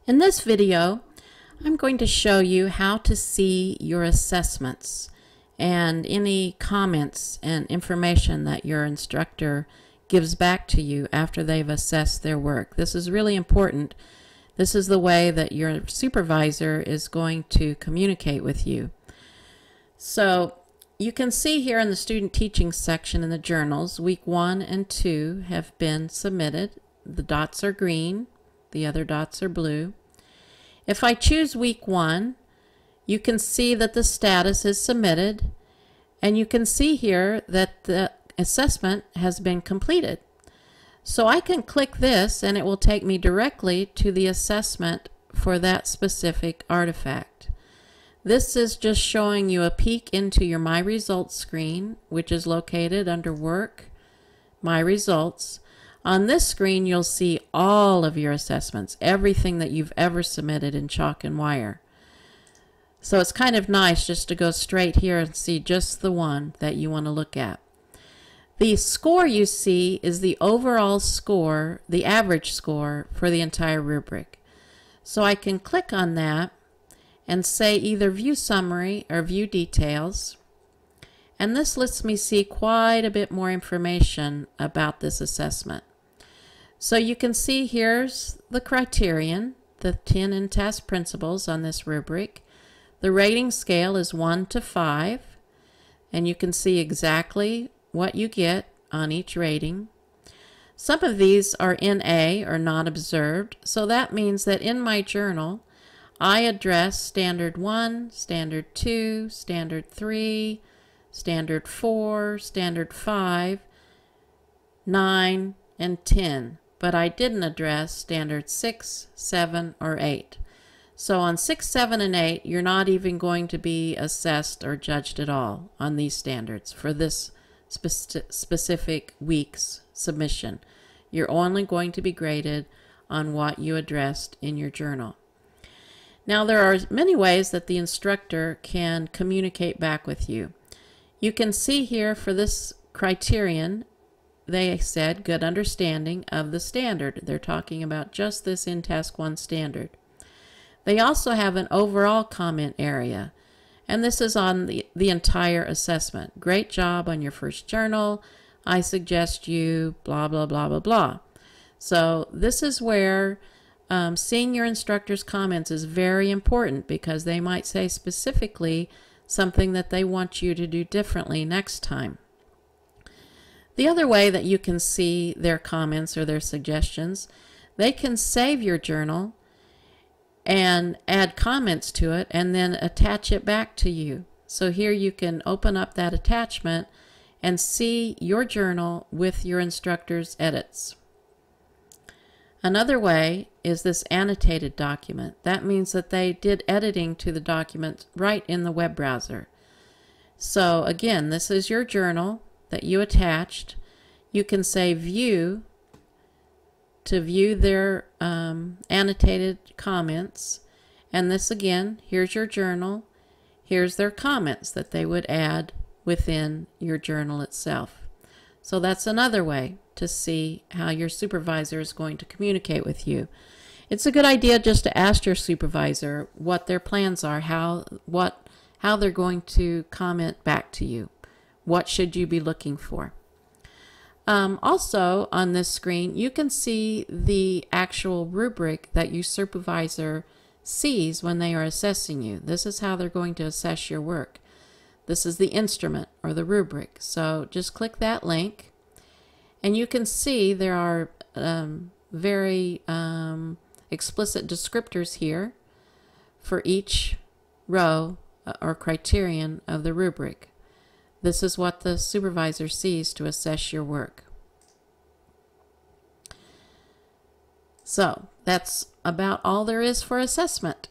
In this video, I'm going to show you how to see your assessments and any comments and information that your instructor gives back to you after they've assessed their work. This is really important. This is the way that your supervisor is going to communicate with you. So you can see here in the student teaching section in the journals, week 1 and 2 have been submitted. The dots are green, the other dots are blue. If I choose week 1, you can see that the status is submitted, and you can see here that the assessment has been completed. So I can click this and it will take me directly to the assessment for that specific artifact. This is just showing you a peek into your My Results screen, which is located under Work, My Results. On this screen, you'll see all of your assessments, everything that you've ever submitted in chalk and wire. So it's kind of nice just to go straight here and see just the one that you want to look at. The score you see is the overall score, the average score for the entire rubric. So I can click on that and say either View Summary or View Details. And this lets me see quite a bit more information about this assessment. So you can see here's the criterion, the 10 in-task principles on this rubric. The rating scale is 1 to 5, and you can see exactly what you get on each rating. Some of these are NA or not observed, so that means that in my journal I address Standard 1, Standard 2, Standard 3, Standard 4, Standard 5, 9, and 10. But I didn't address Standard 6, 7, or 8. So on 6, 7, and 8, you're not even going to be assessed or judged at all on these standards for this specific week's submission. You're only going to be graded on what you addressed in your journal. Now there are many ways that the instructor can communicate back with you. You can see here for this criterion, they said good understanding of the standard. They're talking about just this in Task 1 standard. They also have an overall comment area, and this is on the entire assessment. Great job on your first journal. I suggest you blah, blah, blah, blah, blah. So this is where seeing your instructor's comments is very important, because they might say specifically something that they want you to do differently next time. The other way that you can see their comments or their suggestions, they can save your journal and add comments to it and then attach it back to you. So here you can open up that attachment and see your journal with your instructor's edits. Another way is this annotated document. That means that they did editing to the document right in the web browser. So again, this is your journal that you attached. You can say View to view their annotated comments, and this again, here's your journal, here's their comments that they would add within your journal itself. So that's another way to see how your supervisor is going to communicate with you. It's a good idea just to ask your supervisor what their plans are, how they're going to comment back to you. What should you be looking for? Also on this screen, you can see the actual rubric that your supervisor sees when they are assessing you. This is how they're going to assess your work. This is the instrument or the rubric. So just click that link and you can see there are very explicit descriptors here for each row or criterion of the rubric. This is what the supervisor sees to assess your work. So that's about all there is for assessment.